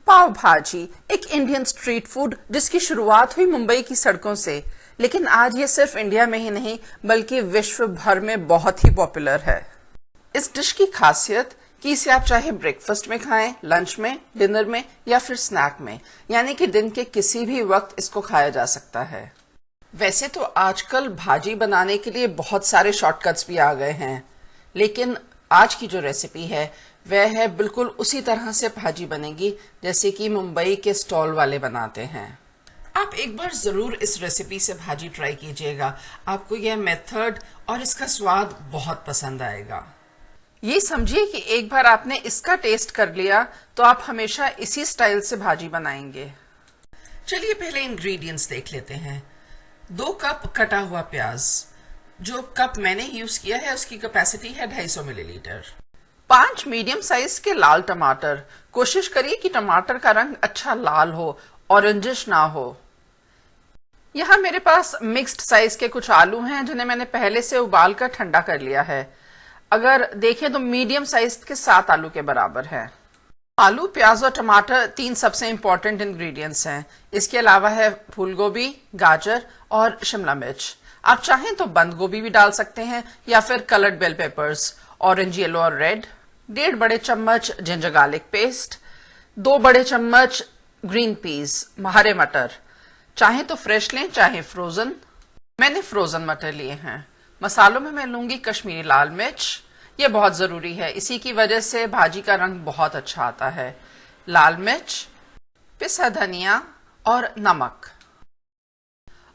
पाव भाजी एक Indian street food जिसकी शुरुआत हुई मुंबई की सड़कों से, लेकिन आज ये सिर्फ इंडिया में ही नहीं बल्कि विश्व भर में बहुत ही पॉपुलर है। इस डिश की खासियत कि इसे आप चाहे ब्रेकफास्ट में खाएं, लंच में, डिनर में या फिर स्नैक में, यानी कि दिन के किसी भी वक्त इसको खाया जा सकता है। वैसे तो आजकल भाजी बनाने के लिए बहुत सारे शॉर्टकट्स भी आ गए हैं, लेकिन आज की जो रेसिपी है वह है बिल्कुल उसी तरह से भाजी बनेगी जैसे कि मुंबई के स्टॉल वाले बनाते हैं। आप एक बार जरूर इस रेसिपी से भाजी ट्राई कीजिएगा, आपको यह मेथड और इसका स्वाद बहुत पसंद आएगा। ये समझिए कि एक बार आपने इसका टेस्ट कर लिया तो आप हमेशा इसी स्टाइल से भाजी बनाएंगे। चलिए पहले इंग्रेडिएंट्स देख लेते हैं। 2 कप कटा हुआ प्याज, जो कप मैंने यूज किया है उसकी कैपेसिटी है 250 मिलीलीटर। 5 मीडियम साइज के लाल टमाटर, कोशिश करिए कि टमाटर का रंग अच्छा लाल हो, ऑरेंजिश ना हो। यहाँ मेरे पास मिक्स्ड साइज के कुछ आलू हैं जिन्हें मैंने पहले से उबाल कर ठंडा कर लिया है। अगर देखें तो मीडियम साइज के 7 आलू के बराबर है। आलू, प्याज और टमाटर 3 सबसे इंपॉर्टेंट इंग्रेडिएंट्स हैं। इसके अलावा है फूल गोभी, गाजर और शिमला मिर्च। आप चाहें तो बंद गोभी भी डाल सकते हैं या फिर coloured bell peppers, orange, yellow और रेड। 1.5 बड़े चम्मच जिंजर गार्लिक पेस्ट, 2 बड़े चम्मच ग्रीन पीस, हरे मटर, चाहे तो फ्रेश लें चाहे फ्रोजन। मैंने फ्रोजन मटर लिए हैं। मसालों में मैं लूंगी कश्मीरी लाल मिर्च, ये बहुत जरूरी है, इसी की वजह से भाजी का रंग बहुत अच्छा आता है। लाल मिर्च, पिसा धनिया और नमक।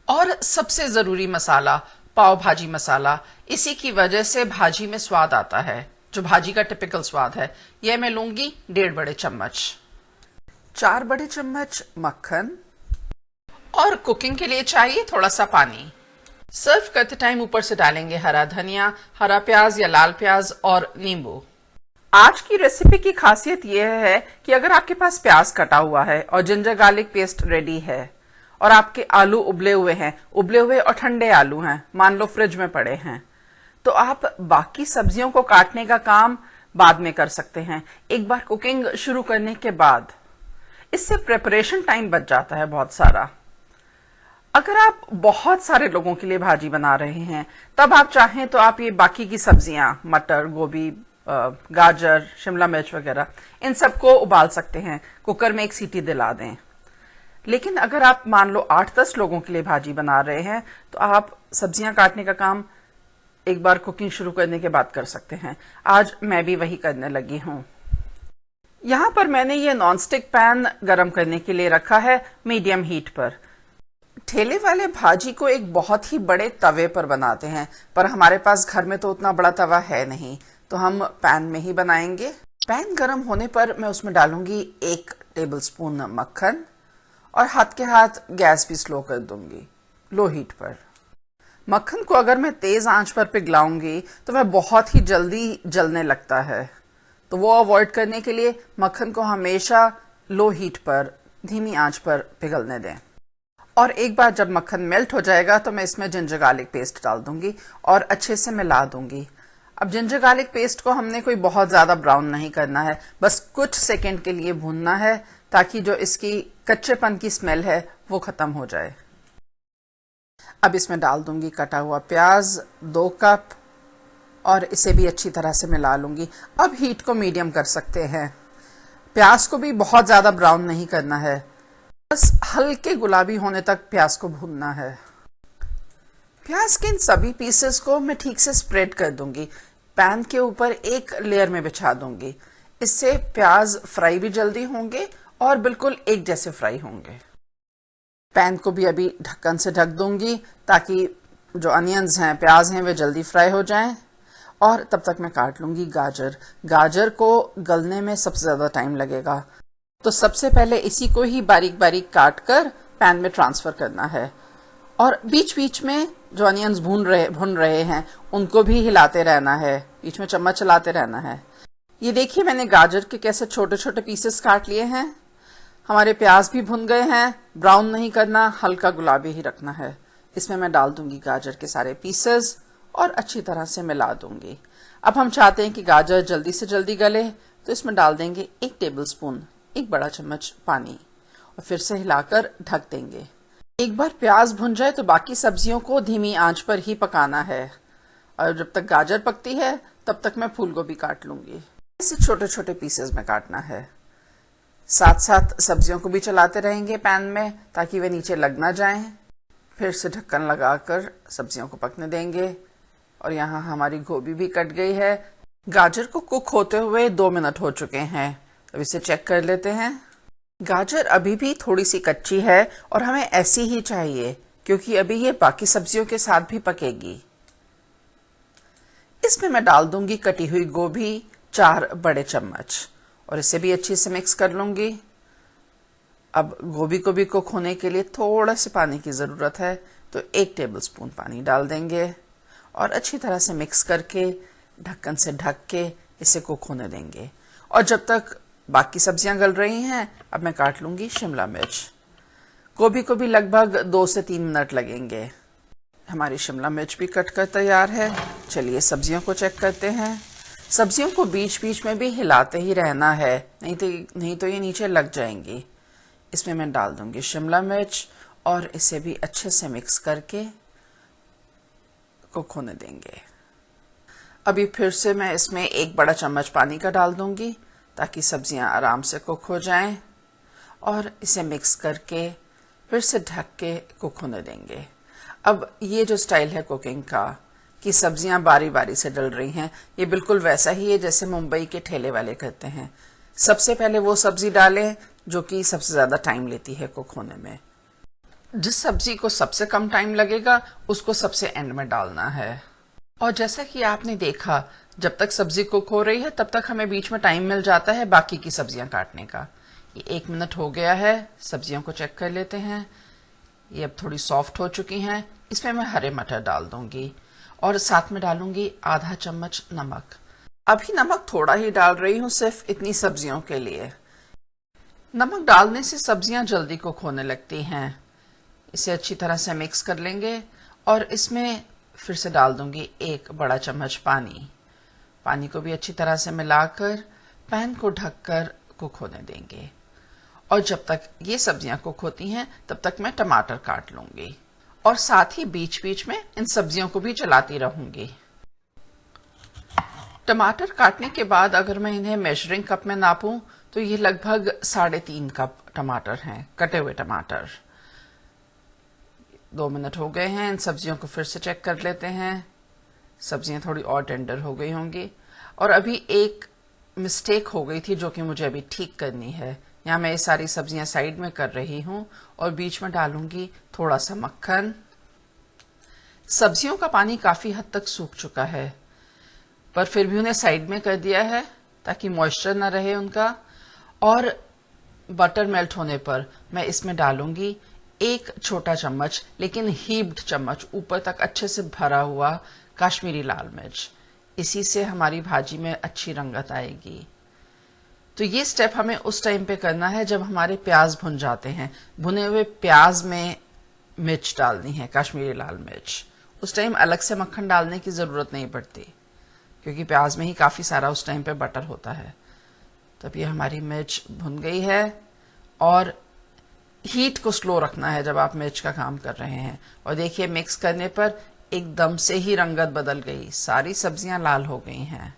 और सबसे जरूरी मसाला पाव भाजी मसाला, इसी की वजह से भाजी में स्वाद आता है, जो भाजी का टिपिकल स्वाद है। यह मैं लूंगी 1.5 बड़े चम्मच। 4 बड़े चम्मच मक्खन और कुकिंग के लिए चाहिए थोड़ा सा पानी। सर्व करते टाइम ऊपर से डालेंगे हरा धनिया, हरा प्याज या लाल प्याज और नींबू। आज की रेसिपी की खासियत यह है कि अगर आपके पास प्याज कटा हुआ है और जिंजर गार्लिक पेस्ट रेडी है और आपके आलू उबले हुए और ठंडे आलू हैं, मान लो फ्रिज में पड़े हैं, तो आप बाकी सब्जियों को काटने का काम बाद में कर सकते हैं, एक बार कुकिंग शुरू करने के बाद। इससे प्रिपरेशन टाइम बच जाता है बहुत सारा। अगर आप बहुत सारे लोगों के लिए भाजी बना रहे हैं तब आप चाहें तो आप ये बाकी की सब्जियां, मटर, गोभी, गाजर, शिमला मिर्च वगैरह, इन सबको उबाल सकते हैं, कुकर में 1 सीटी दिला दें। लेकिन अगर आप मान लो 8-10 लोगों के लिए भाजी बना रहे हैं तो आप सब्जियां काटने का काम एक बार कुकिंग शुरू करने के बाद कर सकते हैं। आज मैं भी वही करने लगी हूं। यहां पर मैंने ये नॉनस्टिक पैन गरम करने के लिए रखा है मीडियम हीट पर। ठेले वाले भाजी को एक बहुत ही बड़े तवे पर बनाते हैं, पर हमारे पास घर में तो उतना बड़ा तवा है नहीं, तो हम पैन में ही बनाएंगे। पैन गरम होने पर मैं उसमें डालूंगी 1 टेबलस्पून मक्खन और हाथ के हाथ गैस भी स्लो कर दूंगी, लो हीट पर। मक्खन को अगर मैं तेज आंच पर पिघलाऊंगी तो वह बहुत ही जल्दी जलने लगता है, तो वो अवॉइड करने के लिए मक्खन को हमेशा लो हीट पर, धीमी आंच पर पिघलने दें। और एक बार जब मक्खन मेल्ट हो जाएगा तो मैं इसमें जिंजर गार्लिक पेस्ट डाल दूंगी और अच्छे से मिला दूंगी। अब जिंजर गार्लिक पेस्ट को हमने कोई बहुत ज्यादा ब्राउन नहीं करना है, बस कुछ सेकंड के लिए भूनना है ताकि जो इसकी कच्चेपन की स्मेल है वो खत्म हो जाए। अब इसमें डाल दूंगी कटा हुआ प्याज 2 कप और इसे भी अच्छी तरह से मिला लूंगी। अब हीट को मीडियम कर सकते हैं। प्याज को भी बहुत ज्यादा ब्राउन नहीं करना है, बस हल्के गुलाबी होने तक प्याज को भूनना है। प्याज के इन सभी पीसेस को मैं ठीक से स्प्रेड कर दूंगी, पैन के ऊपर एक लेयर में बिछा दूंगी। इससे प्याज फ्राई भी जल्दी होंगे और बिल्कुल एक जैसे फ्राई होंगे। पैन को भी अभी ढक्कन से ढक दूंगी ताकि जो अनियंस हैं, प्याज हैं, वे जल्दी फ्राई हो जाएं। और तब तक मैं काट लूंगी गाजर। गाजर को गलने में सबसे ज्यादा टाइम लगेगा, तो सबसे पहले इसी को ही बारीक बारीक काट कर पैन में ट्रांसफर करना है। और बीच बीच में जो अनियंस भून रहे हैं उनको भी हिलाते रहना है, बीच में चम्मच चलाते रहना है। ये देखिए मैंने गाजर के कैसे छोटे छोटे पीसेस काट लिए हैं। हमारे प्याज भी भुन गए हैं, ब्राउन नहीं करना, हल्का गुलाबी ही रखना है। इसमें मैं डाल दूंगी गाजर के सारे पीसेस और अच्छी तरह से मिला दूंगी। अब हम चाहते हैं कि गाजर जल्दी से जल्दी गले, तो इसमें डाल देंगे 1 टेबलस्पून 1 बड़ा चम्मच पानी और फिर से हिलाकर ढक देंगे। एक बार प्याज भुन जाए तो बाकी सब्जियों को धीमी आंच पर ही पकाना है और जब तक गाजर पकती है तब तक मैं फूल गोभी काट लूंगी। इसे छोटे छोटे पीसेस में काटना है। साथ साथ सब्जियों को भी चलाते रहेंगे पैन में ताकि वे नीचे लग ना जाएं। फिर से ढक्कन लगाकर सब्जियों को पकने देंगे और यहाँ हमारी गोभी भी कट गई है। गाजर को कुक होते हुए 2 मिनट हो चुके हैं। अब इसे चेक कर लेते हैं। गाजर अभी भी थोड़ी सी कच्ची है और हमें ऐसी ही चाहिए क्योंकि अभी ये बाकी सब्जियों के साथ भी पकेगी। इसमें मैं डाल दूंगी कटी हुई गोभी 4 बड़े चम्मच और इसे भी अच्छे से मिक्स कर लूंगी। अब गोभी को भी कुक होने के लिए थोड़ा से पानी की जरूरत है तो 1 टेबलस्पून पानी डाल देंगे और अच्छी तरह से मिक्स करके ढक्कन से ढक के इसे कुक होने देंगे। और जब तक बाकी सब्जियां गल रही हैं अब मैं काट लूंगी शिमला मिर्च। गोभी को भी लगभग 2 से 3 मिनट लगेंगे। हमारी शिमला मिर्च भी कट कर तैयार है। चलिए सब्जियों को चेक करते हैं। सब्जियों को बीच बीच में भी हिलाते ही रहना है, नहीं तो ये नीचे लग जाएंगी। इसमें मैं डाल दूंगी शिमला मिर्च और इसे भी अच्छे से मिक्स करके कुक होने देंगे। अभी फिर से मैं इसमें 1 बड़ा चम्मच पानी का डाल दूंगी ताकि सब्जियां आराम से कुक हो जाएं और इसे मिक्स करके फिर से ढक के कुक होने देंगे। अब ये जो स्टाइल है कुकिंग का कि सब्जियां बारी बारी से डल रही हैं, ये बिल्कुल वैसा ही है जैसे मुंबई के ठेले वाले करते हैं। सबसे पहले वो सब्जी डालें जो कि सबसे ज्यादा टाइम लेती है कुक होने में। जिस सब्जी को सबसे कम टाइम लगेगा उसको सबसे एंड में डालना है। और जैसा कि आपने देखा जब तक सब्जी कुक हो रही है तब तक हमें बीच में टाइम मिल जाता है बाकी की सब्जियां काटने का। ये 1 मिनट हो गया है। सब्जियों को चेक कर लेते हैं। ये अब थोड़ी सॉफ्ट हो चुकी हैं। इसमें मैं हरे मटर डाल दूंगी और साथ में डालूंगी आधा चम्मच नमक। अभी नमक थोड़ा ही डाल रही हूँ सिर्फ इतनी सब्जियों के लिए। नमक डालने से सब्जियां जल्दी कुक होने लगती हैं। इसे अच्छी तरह से मिक्स कर लेंगे और इसमें फिर से डाल दूंगी 1 बड़ा चम्मच पानी। पानी को भी अच्छी तरह से मिलाकर पैन को ढककर कुक होने देंगे। और जब तक ये सब्जियां कुक होती हैं तब तक मैं टमाटर काट लूंगी और साथ ही बीच बीच में इन सब्जियों को भी चलाती रहूंगी। टमाटर काटने के बाद अगर मैं इन्हें मेजरिंग कप में नापूं तो ये लगभग 3.5 कप टमाटर हैं, कटे हुए टमाटर। 2 मिनट हो गए हैं। इन सब्जियों को फिर से चेक कर लेते हैं। सब्जियां थोड़ी और टेंडर हो गई होंगी। और अभी एक मिस्टेक हो गई थी जो कि मुझे अभी ठीक करनी है। यहाँ मैं ये सारी सब्जियां साइड में कर रही हूँ और बीच में डालूंगी थोड़ा सा मक्खन। सब्जियों का पानी काफी हद तक सूख चुका है पर फिर भी उन्हें साइड में कर दिया है ताकि मॉइस्चर ना रहे उनका। और बटर मेल्ट होने पर मैं इसमें डालूंगी 1 छोटा चम्मच लेकिन हीप्ड चम्मच ऊपर तक अच्छे से भरा हुआ कश्मीरी लाल मिर्च। इसी से हमारी भाजी में अच्छी रंगत आएगी। तो ये स्टेप हमें उस टाइम पे करना है जब हमारे प्याज भुन जाते हैं। भुने हुए प्याज में मिर्च डालनी है, कश्मीरी लाल मिर्च। उस टाइम अलग से मक्खन डालने की जरूरत नहीं पड़ती क्योंकि प्याज में ही काफी सारा उस टाइम पे बटर होता है। तब ये हमारी मिर्च भुन गई है और हीट को स्लो रखना है जब आप मिर्च का काम कर रहे हैं। और देखिए मिक्स करने पर एकदम से ही रंगत बदल गई, सारी सब्जियां लाल हो गई हैं।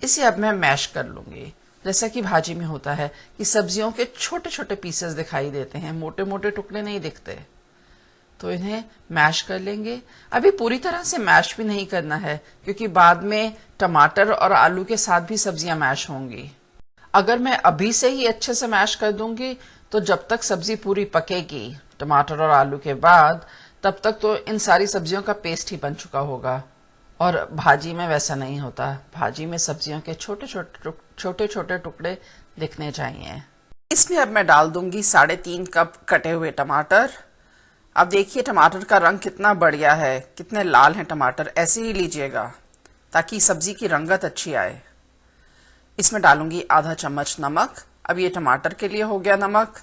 इसे अब मैं मैश कर लूंगी। जैसा कि भाजी में होता है कि सब्जियों के छोटे छोटे पीसेस दिखाई देते हैं, मोटे मोटे टुकड़े नहीं दिखते, तो इन्हें मैश कर लेंगे। अभी पूरी तरह से मैश भी नहीं करना है क्योंकि बाद में टमाटर और आलू के साथ भी सब्जियां मैश होंगी। अगर मैं अभी से ही अच्छे से मैश कर दूंगी तो जब तक सब्जी पूरी पकेगी टमाटर और आलू के बाद, तब तक तो इन सारी सब्जियों का पेस्ट ही बन चुका होगा। और भाजी में वैसा नहीं होता। भाजी में सब्जियों के छोटे छोटे टुकड़े दिखने चाहिए। इसमें अब मैं डाल दूंगी 3.5 कप कटे हुए टमाटर। अब देखिए टमाटर का रंग कितना बढ़िया है, कितने लाल हैं टमाटर। ऐसे ही लीजिएगा ताकि सब्जी की रंगत अच्छी आए। इसमें डालूंगी आधा चम्मच नमक। अब ये टमाटर के लिए हो गया नमक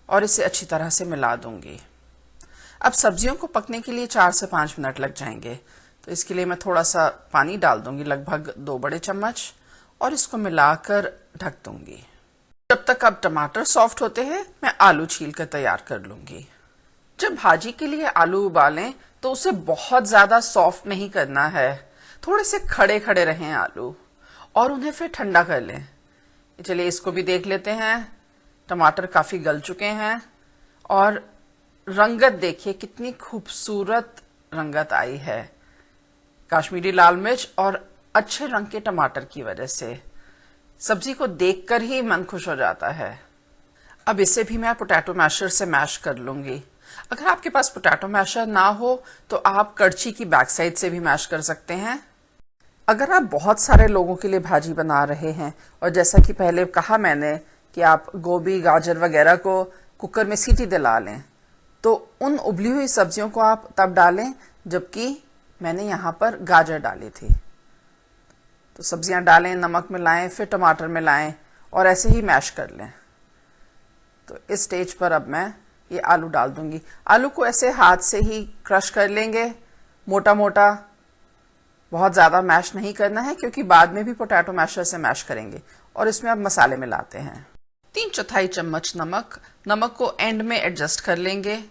और इसे अच्छी तरह से मिला दूंगी। अब सब्जियों को पकने के लिए 4 से 5 मिनट लग जाएंगे, तो इसके लिए मैं थोड़ा सा पानी डाल दूंगी, लगभग 2 बड़े चम्मच, और इसको मिलाकर ढक दूंगी। जब तक अब टमाटर सॉफ्ट होते हैं मैं आलू छील कर तैयार कर लूंगी। जब भाजी के लिए आलू उबालें तो उसे बहुत ज्यादा सॉफ्ट नहीं करना है, थोड़े से खड़े खड़े रहें आलू, और उन्हें फिर ठंडा कर लें। चलिए इसको भी देख लेते हैं। टमाटर काफी गल चुके हैं और रंगत देखिए कितनी खूबसूरत रंगत आई है कश्मीरी लाल मिर्च और अच्छे रंग के टमाटर की वजह से। सब्जी को देखकर ही मन खुश हो जाता है। अब इसे भी मैं पोटैटो मैशर से मैश कर लूंगी। अगर आपके पास पोटैटो मैशर ना हो तो आप कड़छी की बैक साइड से भी मैश कर सकते हैं। अगर आप बहुत सारे लोगों के लिए भाजी बना रहे हैं और जैसा कि पहले कहा मैंने कि आप गोभी गाजर वगैरह को कुकर में सीटी दिला लें, तो उन उबली हुई सब्जियों को आप तब डालें जबकि मैंने यहाँ पर गाजर डाली थी। तो सब्जियां डालें, नमक मिलाएं, फिर टमाटर मिलाएं और ऐसे ही मैश कर लें। तो इस स्टेज पर अब मैं ये आलू डाल दूंगी। आलू को ऐसे हाथ से ही क्रश कर लेंगे, मोटा मोटा, बहुत ज्यादा मैश नहीं करना है क्योंकि बाद में भी पोटैटो मैशर से मैश करेंगे। और इसमें अब मसाले मिलाते हैं। 3/4 चम्मच नमक, नमक को एंड में एडजस्ट कर लेंगे।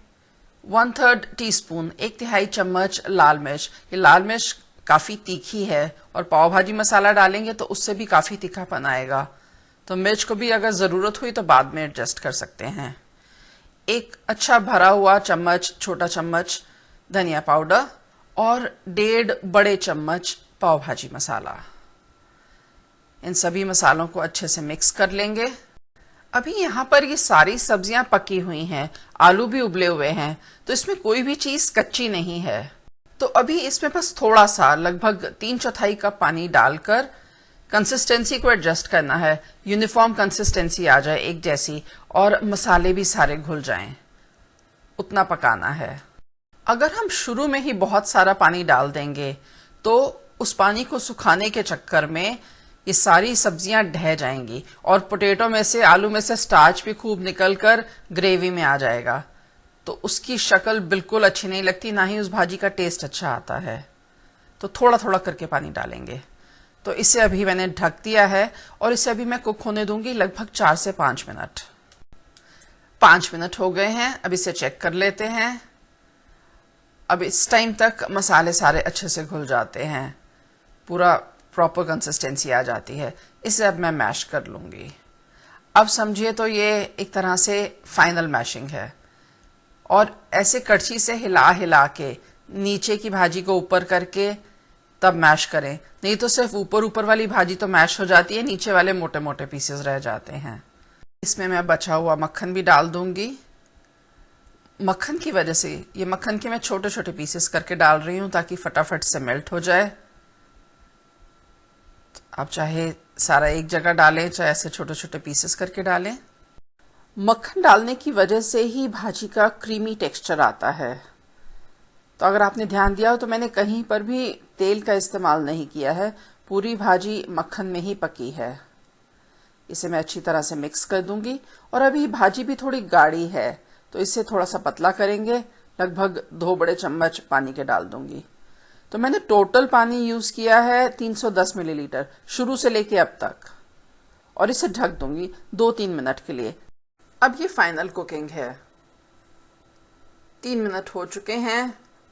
1/3 टीस्पून, 1/3 चम्मच लाल मिर्च। ये लाल मिर्च काफी तीखी है और पाव भाजी मसाला डालेंगे तो उससे भी काफी तीखापन आएगा, तो मिर्च को भी अगर जरूरत हुई तो बाद में एडजस्ट कर सकते हैं। एक अच्छा भरा हुआ चम्मच, छोटा चम्मच धनिया पाउडर और 1.5 बड़े चम्मच पाव भाजी मसाला। इन सभी मसालों को अच्छे से मिक्स कर लेंगे। अभी यहाँ पर ये सारी सब्जियां पकी हुई हैं, आलू भी उबले हुए हैं, तो इसमें कोई भी चीज कच्ची नहीं है। तो अभी इसमें बस थोड़ा सा, लगभग 3/4 कप पानी डालकर कंसिस्टेंसी को एडजस्ट करना है, यूनिफॉर्म कंसिस्टेंसी आ जाए एक जैसी, और मसाले भी सारे घुल जाएं, उतना पकाना है। अगर हम शुरू में ही बहुत सारा पानी डाल देंगे तो उस पानी को सुखाने के चक्कर में ये सारी सब्जियां ढह जाएंगी और पोटैटो में से, आलू में से स्टार्च भी खूब निकलकर ग्रेवी में आ जाएगा, तो उसकी शक्ल बिल्कुल अच्छी नहीं लगती, ना ही उस भाजी का टेस्ट अच्छा आता है। तो थोड़ा थोड़ा करके पानी डालेंगे। तो इसे अभी मैंने ढक दिया है और इसे अभी मैं कुक होने दूंगी लगभग 4 से 5 मिनट। 5 मिनट हो गए हैं, अब इसे चेक कर लेते हैं। अब इस टाइम तक मसाले सारे अच्छे से घुल जाते हैं, पूरा प्रॉपर कंसिस्टेंसी आ जाती है। इसे अब मैं मैश कर लूंगी। अब समझिए तो ये एक तरह से फाइनल मैशिंग है, और ऐसे कड़छी से हिला हिला के नीचे की भाजी को ऊपर करके तब मैश करें, नहीं तो सिर्फ ऊपर ऊपर वाली भाजी तो मैश हो जाती है, नीचे वाले मोटे मोटे पीसेस रह जाते हैं। इसमें मैं बचा हुआ मक्खन भी डाल दूंगी। मक्खन की वजह से, ये मक्खन के मैं छोटे छोटे पीसेस करके डाल रही हूं ताकि फटाफट से मेल्ट हो जाए। आप चाहे सारा एक जगह डालें, चाहे ऐसे छोटे छोटे पीसेस करके डालें। मक्खन डालने की वजह से ही भाजी का क्रीमी टेक्सचर आता है। तो अगर आपने ध्यान दिया हो तो मैंने कहीं पर भी तेल का इस्तेमाल नहीं किया है, पूरी भाजी मक्खन में ही पकी है। इसे मैं अच्छी तरह से मिक्स कर दूंगी। और अभी भाजी भी थोड़ी गाढ़ी है तो इसे थोड़ा सा पतला करेंगे, लगभग 2 बड़े चम्मच पानी के डाल दूंगी। तो मैंने टोटल पानी यूज किया है 310 मिलीलीटर शुरू से लेके अब तक, और इसे ढक दूंगी 2-3 मिनट के लिए। अब ये फाइनल कुकिंग है। 3 मिनट हो चुके हैं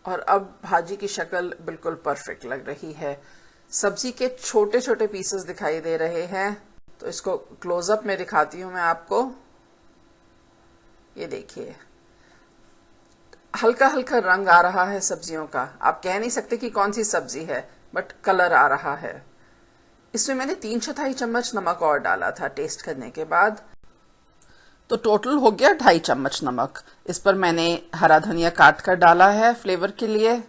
और अब भाजी की शक्ल बिल्कुल परफेक्ट लग रही है। सब्जी के छोटे छोटे पीसेस दिखाई दे रहे हैं। तो इसको क्लोजअप में दिखाती हूं मैं आपको। ये देखिए, हल्का हल्का रंग आ रहा है सब्जियों का। आप कह नहीं सकते कि कौन सी सब्जी है, बट कलर आ रहा है। इसमें मैंने 3/4 चम्मच नमक और डाला था टेस्ट करने के बाद, तो टोटल हो गया 2.5 चम्मच नमक। इस पर मैंने हरा धनिया काट कर डाला है फ्लेवर के लिए।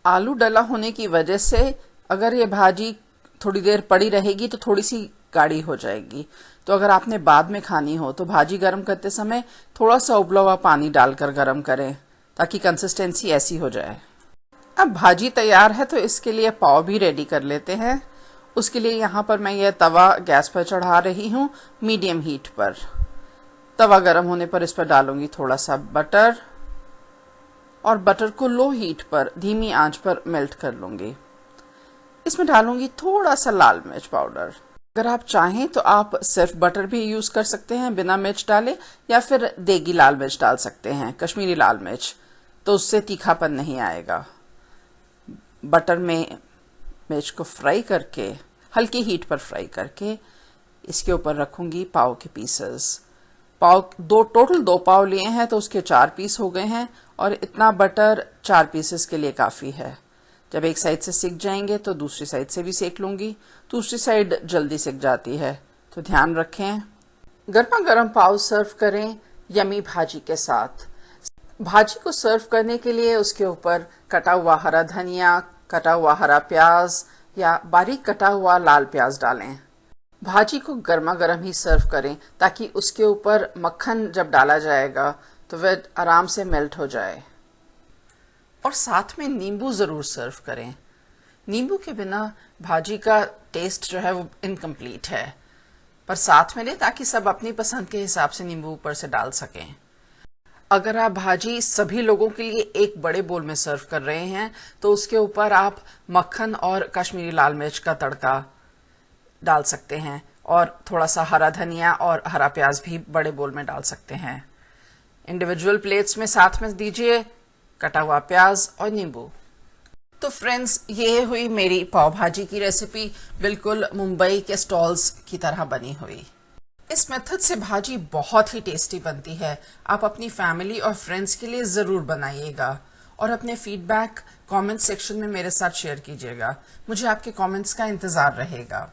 आलू डला होने की वजह से अगर ये भाजी थोड़ी देर पड़ी रहेगी तो थोड़ी सी गाढ़ी हो जाएगी। तो अगर आपने बाद में खानी हो तो भाजी गर्म करते समय थोड़ा सा उबला हुआ पानी डालकर गर्म करें ताकि कंसिस्टेंसी ऐसी हो जाए। अब भाजी तैयार है तो इसके लिए पाव भी रेडी कर लेते हैं। उसके लिए यहाँ पर मैं यह तवा गैस पर चढ़ा रही हूँ मीडियम हीट पर। तवा गर्म होने पर इस पर डालूंगी थोड़ा सा बटर, और बटर को लो हीट पर धीमी आंच पर मेल्ट कर लूंगी। इसमें डालूंगी थोड़ा सा लाल मिर्च पाउडर, अगर आप चाहें तो आप सिर्फ बटर भी यूज कर सकते हैं बिना मिर्च डाले, या फिर देगी लाल मिर्च डाल सकते हैं, कश्मीरी लाल मिर्च, तो उससे तीखापन नहीं आएगा। बटर में मिर्च को फ्राई करके, हल्की हीट पर फ्राई करके, इसके ऊपर रखूंगी पाव के पीसेस। टोटल 2 पाव लिए हैं तो उसके 4 पीस हो गए हैं, और इतना बटर 4 पीसेस के लिए काफी है। जब एक साइड से सिक जाएंगे तो दूसरी साइड से भी सेक लूंगी। दूसरी साइड जल्दी सिक जाती है, तो ध्यान रखें। गर्मा गर्म पाव सर्व करें यमी भाजी के साथ। भाजी को सर्व करने के लिए उसके ऊपर कटा हुआ हरा धनिया, कटा हुआ हरा प्याज या बारीक कटा हुआ लाल प्याज डालें। भाजी को गर्मा गर्म ही सर्व करें ताकि उसके ऊपर मक्खन जब डाला जाएगा तो वह आराम से मेल्ट हो जाए। और साथ में नींबू जरूर सर्व करें। नींबू के बिना भाजी का टेस्ट जो है वो इनकम्प्लीट है, पर साथ में लें ताकि सब अपनी पसंद के हिसाब से नींबू ऊपर से डाल सकें। अगर आप भाजी सभी लोगों के लिए एक बड़े बोल में सर्व कर रहे हैं तो उसके ऊपर आप मक्खन और कश्मीरी लाल मिर्च का तड़का डाल सकते हैं, और थोड़ा सा हरा धनिया और हरा प्याज भी बड़े बोल में डाल सकते हैं। इंडिविजुअल प्लेट्स में साथ में दीजिए कटा हुआ प्याज और नींबू। तो फ्रेंड्स, ये हुई मेरी पाव भाजी की रेसिपी, बिल्कुल मुंबई के स्टॉल्स की तरह बनी हुई। इस मेथड से भाजी बहुत ही टेस्टी बनती है। आप अपनी फैमिली और फ्रेंड्स के लिए जरूर बनाइएगा, और अपने फीडबैक कमेंट सेक्शन में मेरे साथ शेयर कीजिएगा। मुझे आपके कमेंट्स का इंतजार रहेगा।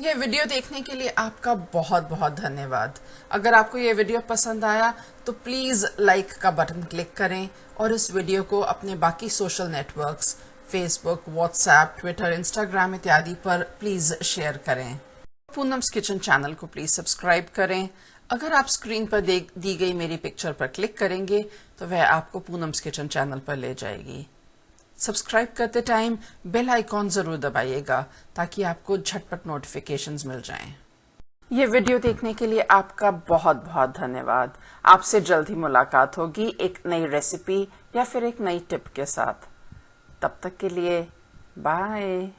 ये वीडियो देखने के लिए आपका बहुत बहुत धन्यवाद। अगर आपको ये वीडियो पसंद आया तो प्लीज लाइक का बटन क्लिक करें, और इस वीडियो को अपने बाकी social networks Facebook, WhatsApp, Twitter, Instagram इत्यादि पर प्लीज शेयर करें। पूनम्स किचन चैनल को प्लीज सब्सक्राइब करें। अगर आप स्क्रीन पर दी गई मेरी पिक्चर पर क्लिक करेंगे तो वह आपको पूनम्स किचन चैनल पर ले जाएगी। सब्सक्राइब करते टाइम बेल आइकॉन जरूर दबाइएगा ताकि आपको झटपट नोटिफिकेशंस मिल जाएं। ये वीडियो देखने के लिए आपका बहुत बहुत धन्यवाद। आपसे जल्द ही मुलाकात होगी एक नई रेसिपी या फिर एक नई टिप के साथ। तब तक के लिए बाय।